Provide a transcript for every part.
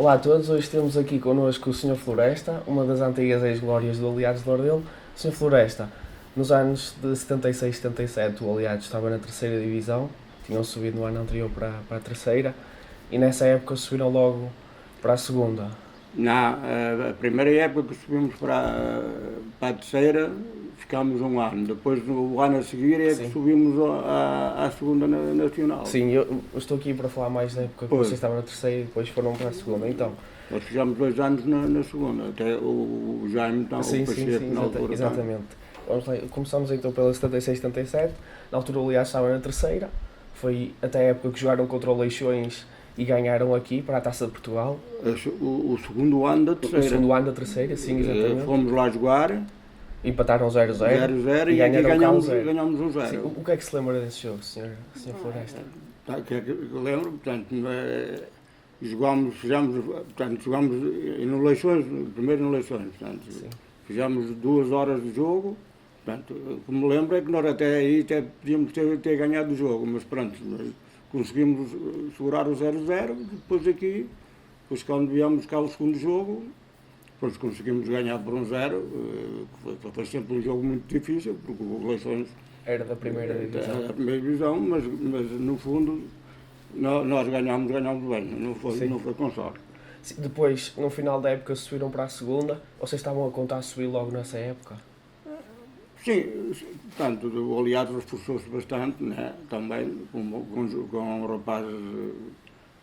Olá a todos, hoje temos aqui connosco o Sr. Floresta, uma das antigas ex-glórias do Aliados de Ordelo. Sr. Floresta, nos anos de 76 e 77 o Aliados estava na terceira divisão, tinham subido no ano anterior para a terceira e nessa época subiram logo para a segunda. A primeira época que subimos para a terceira, ficámos um ano. Depois, o ano a seguir, é Sim. que subimos à segunda nacional. Sim, eu estou aqui para falar mais da época que Pois. vocês estavam na terceira e depois foram para a segunda. Então, Nós fizemos 2 anos na segunda, até o Jaime, então, sim, o sim, Pacheco, sim, na altura. exatamente. Vamos lá, começamos então pela 76 e 77, na altura o Aliados estava na terceira, foi até a época que jogaram contra o Leixões e ganharam aqui para a Taça de Portugal. O segundo ano da O terceira. segundo ano da terceira, sim, exatamente. Fomos lá jogar, Empataram 0-0 0-0 e aqui ganharam cá ganhamos 1-0. ganhamos um Sim, 0. o que é que se lembra desse jogo, Sr. Floresta? Que é que eu lembro, portanto, jogámos em Leixões, primeiro em Leixões, portanto, Sim. fizemos 2 horas de jogo, portanto, o que me lembro é que nós até aí podíamos ter ganhado o jogo, mas pronto, conseguimos segurar o 0-0, depois quando viemos cá o segundo jogo, depois conseguimos ganhar por 1-0, foi sempre um jogo muito difícil, porque o Leixões Era da primeira divisão. a primeira divisão, mas no fundo nós ganhámos bem, não foi com sorte. Sim, depois, no final da época, subiram para a segunda. Vocês estavam a contar a subir logo nessa época? Sim, portanto, o Aliados reforçou-se bastante, né, também, com rapazes,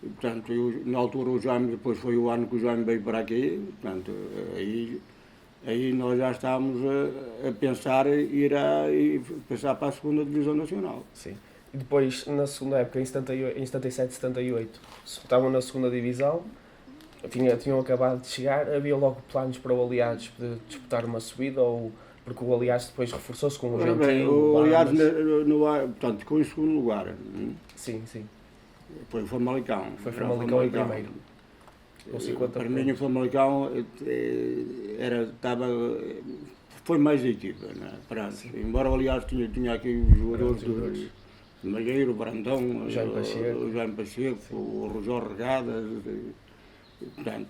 portanto, na altura o Jaime, depois foi o ano que o Jaime veio para aqui, portanto, aí nós já estávamos a pensar ir pensar para a segunda divisão nacional. Sim. E depois, na segunda época, em 77 e 78, estavam na segunda divisão, tinham acabado de chegar, havia logo planos para o Aliados de disputar uma subida, ou porque o Aliados depois reforçou-se com o Ora bem, Gentil, o Aliados, Lamas. portanto, ficou em segundo lugar. Sim, sim. Foi o Famalicão. Foi Famalicão em primeiro. Com 50 Para mim, o pontos. Famalicão foi mais a equipa. Né? Embora o Aliados tinha aqui os jogadores jogadores. do Malheiro, o Brandão, O Jaime Pacheco. o Rojó Regadas. Portanto,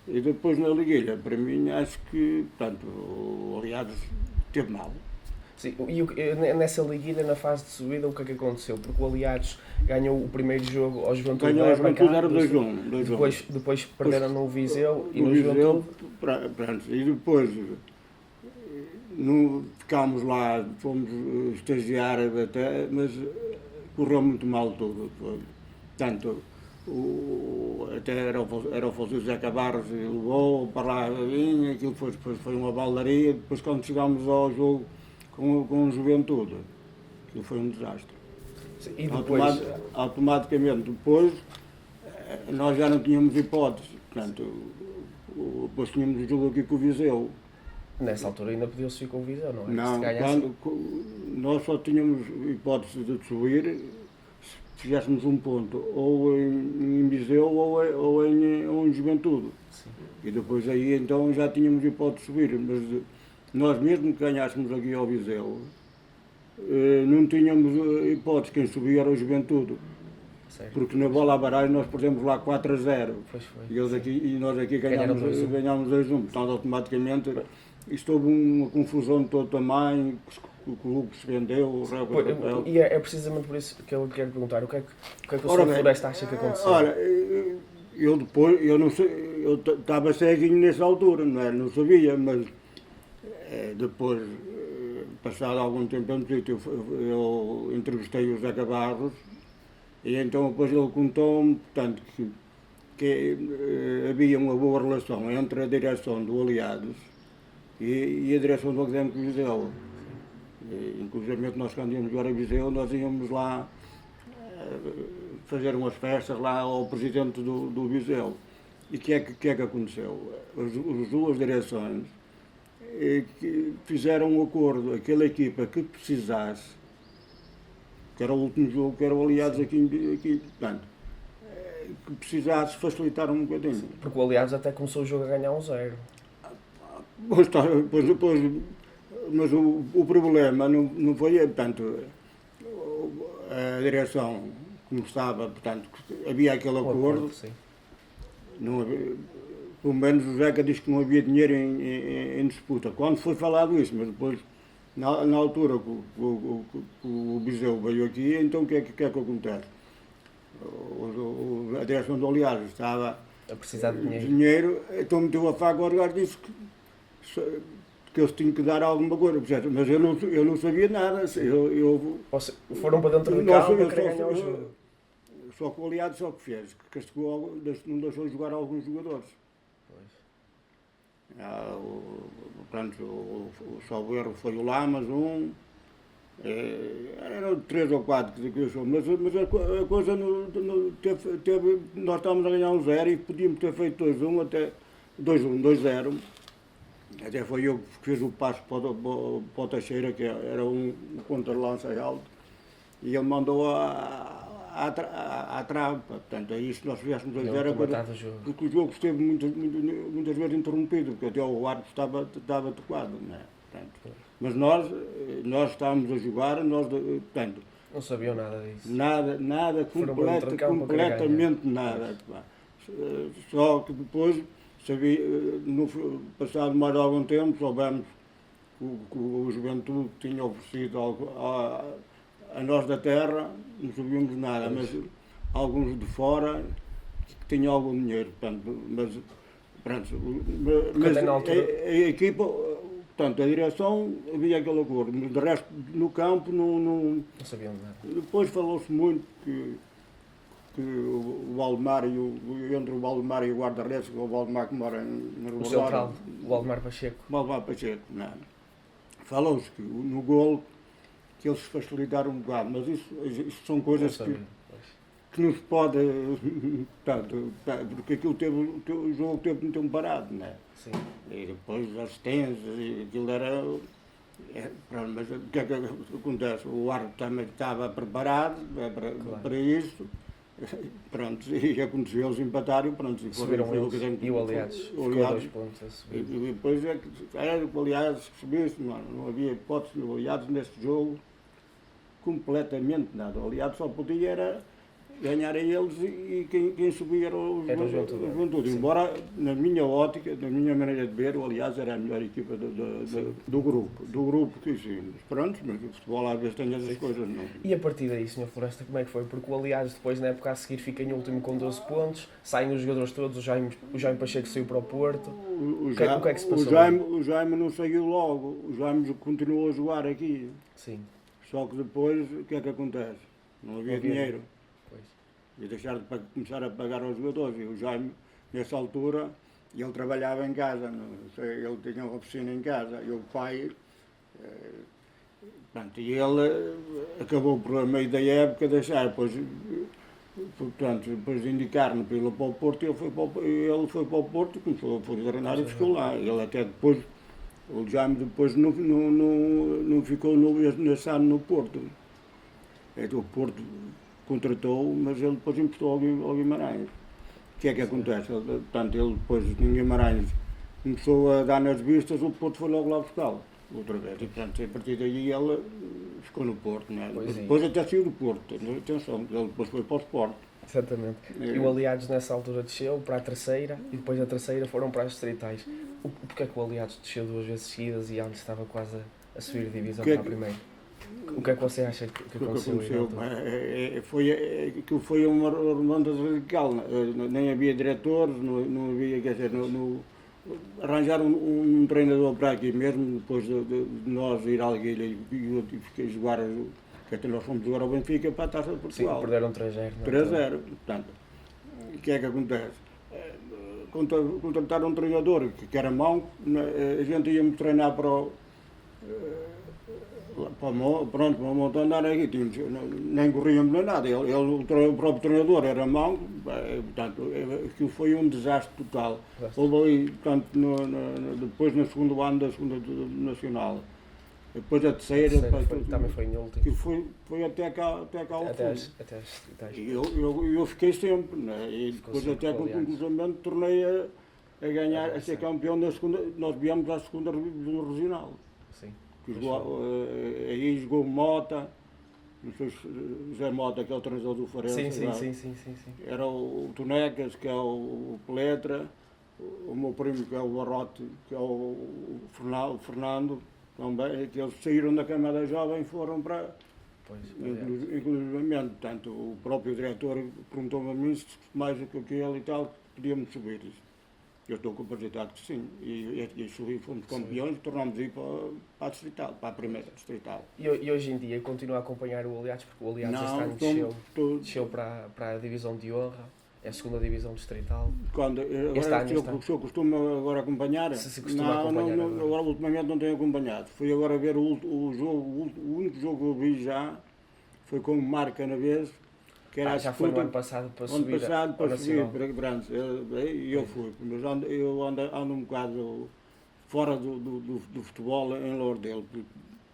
e depois na Liguilha, para mim, acho que portanto, o Aliados teve mal. Sim, e nessa liguilha, na fase de subida, o que é que aconteceu? Porque o Aliados ganhou o primeiro jogo ao Juventude. Ganhou a Juventude, era 2-1. Depois perderam no Viseu e no Viseu, Juventude. pronto, e depois ficámos lá, fomos estagiar até, mas correu muito mal tudo. Portanto, até era o Fausto José Cabarros e levou para lá, aquilo foi uma baldaria. Depois, quando chegámos ao jogo com o Juventude, aquilo foi um desastre. Sim, e depois, Automaticamente, depois, nós já não tínhamos hipótese. Portanto, depois tínhamos o jogo aqui com o Viseu. nessa altura ainda podia-se ir com o Viseu, não é? Não, Se ganhasse, nós só tínhamos hipótese de subir se fizéssemos um ponto, ou em Viseu ou em Juventude. sim. E depois aí então já tínhamos hipótese de subir, mas nós mesmo que ganhássemos aqui ao Viseu, não tínhamos hipótese, quem subia era o Juventude. Certo. Porque na bola à barragem nós perdemos lá 4-0 Pois foi. e nós aqui Ganharam ganhámos 2-1. Portanto, automaticamente isto houve uma confusão de todo tamanho, o clube se vendeu, o réu com o papel. E é precisamente por isso que eu quero perguntar, o que é que o Ora Sr. bem, Floresta acha que aconteceu? Ora, eu não sei, eu estava ceguinho nessa altura, não é? Não sabia, mas depois, passado algum tempo, eu entrevistei o José Cabarros e então depois ele contou-me, portanto, que havia uma boa relação entre a direção do Aliados e a direção do Académico de Viseu. Inclusive, nós quando íamos jogar a Viseu, nós íamos lá fazer umas festas lá ao presidente do Viseu. E o que é que aconteceu? As duas direções que fizeram um acordo, aquela equipa que precisasse, que era o último jogo, que era o Aliados aqui, portanto, que precisasse, facilitaram um bocadinho. Porque o Aliados até começou o jogo a ganhar 1-0. Mas o problema não foi, portanto, a direção como estava, portanto, havia aquele acordo, Sim. Não havia, pelo menos o Zeca diz que não havia dinheiro em disputa. Quando foi falado isso, mas depois, na altura que o Viseu veio aqui, então o que é que acontece? A direção do Oleares estava A precisar de dinheiro. então meteu a faca ao Oleares e disse que eles tinham que dar alguma coisa, percebe? Mas eu não sabia nada. Foram para dentro de campo para ganhar o jogo. Só que o Oleares só que fez, que castigou, não deixou jogar alguns jogadores. Pronto, o salvo erro foi o Lamas, eram 3 ou 4 que deixou, mas a coisa nós estávamos a ganhar 1-0 e podíamos ter feito 2-1 até 2-0. Até foi eu que fiz o passo para o Teixeira, que era um contra-lança alto, e ele mandou à trave. Portanto, aí se nós fizéssemos 2-0, porque o jogo esteve muitas vezes interrompido, porque até o árbitro estava tocado. Não é? Portanto, mas nós estávamos a jogar, portanto, não sabiam nada disso. Nada, completamente nada. Só que depois, passado mais algum tempo, soubemos que o Juventude tinha oferecido a nós da terra, não sabíamos nada, mas alguns de fora que tinham algum dinheiro. Portanto, mas a equipa, portanto, a direção havia aquele acordo, mas de resto no campo não sabiam nada. Depois falou-se muito que o Valdemar entre o Valdemar e o guarda-redes, o Valdemar que mora no o central, o Valdemar Pacheco. Não. Falou-se que no golo que eles facilitaram um bocado, mas isso são coisas que não se pode, portanto, porque o jogo teve muito parado, não é? Sim. E depois as assistências, aquilo era. Mas o que é que acontece? O árbitro também estava preparado para isso. Pronto, e aconteceu, eles empataram, pronto, e foram eles, e o Aliados ficou 2 pontos a subir. E depois é que o Aliados que subisse, não havia hipótese do Aliados neste jogo, completamente nada. O Aliados só podia era ganhar a eles e quem subia era o Juventude. Embora, na minha ótica, na minha maneira de ver, o Aliados era a melhor equipa do grupo que existe. Pronto, mas o futebol às vezes tem essas coisas, não. E a partir daí, Sr. Floresta, como é que foi? Porque o Aliados depois, na época a seguir, fica em último com 12 pontos, saem os jogadores todos, o Jaime Pacheco saiu para o Porto. O que é que se passou? O Jaime não saiu logo, o Jaime continuou a jogar aqui. Sim. Só que depois, o que é que acontece? Não havia dinheiro. Pois. E deixar de começar a pagar aos jogadores. E o Jaime, nessa altura, ele trabalhava em casa, ele tinha uma oficina em casa, e o pai, e ele acabou por, a meio da época, deixar, depois de indicar-me para ir para o Porto, ele foi para o Porto, começou a fazer treinar e ficou lá. Ele até depois, o Jaime depois não ficou nesse ano no Porto. O Porto contratou, mas ele depois emprestou ao Guimarães. O que é que acontece? Ele depois em Guimarães começou a dar nas vistas, o Porto foi logo lá buscá-lo, outra vez. E portanto, a partir daí ele ficou no Porto. Né? Depois até saiu do Porto, atenção, ele depois foi para o Sport. Exatamente. E o Aliados nessa altura desceu para a terceira e depois da terceira foram para as distritais. Porquê é que o Aliados desceu 2 vezes seguidas e antes estava quase a subir de divisão para a primeira? O que é que você acha que aconteceu? Foi uma remonta radical. Nem havia diretores, não havia, quer dizer, arranjaram um treinador para aqui mesmo, depois de nós ir à Alguilha e fiquei jogar, que até nós fomos jogar ao Benfica para a Taça de Portugal. Sim, perderam 3-0. 3-0, portanto, o que é que acontece? Contrataram um treinador que era mau, a gente íamos treinar para uma montanha aqui, nem corríamos nem nada, o próprio treinador era mau, portanto, aquilo foi um desastre total. Houve ali, portanto, depois no segundo ano da segunda nacional, depois a terceira também foi em último. Que foi até cá ao fundo. E eu fiquei sempre, né? E depois até com o cruzamento tornei a ganhar, a ser campeão da segunda, nós viemos à segunda regional. Sim. Aí jogou Mota, não sei se José Mota, que é o treinador do Farense. Sim. Era o Tonecas, que é o Peletra, o meu primo, que é o Barrote, que é o Fernando, também, que eles saíram da Câmara Jovem e foram para. Pois, Inclusivamente, portanto, o próprio diretor perguntou-me a mim se mais do que aquele e tal, podíamos subir. Eu estou capacitado que sim. E subi, fomos campeões e tornámos a ir para a distrital, para a primeira distrital. E hoje em dia continua a acompanhar o Aliados, porque o Aliados este ano desceu para a divisão de honra, é a segunda divisão distrital. Quando, agora, se eu costumo agora acompanhar, se costuma acompanhar agora ultimamente não tenho acompanhado. Fui agora ver o jogo, o único jogo que eu vi já foi com o Marco Canavês, que era já foi no ano passado para subir para subir para Brandes, e eu fui, mas eu ando um bocado fora do futebol em Lourdelo,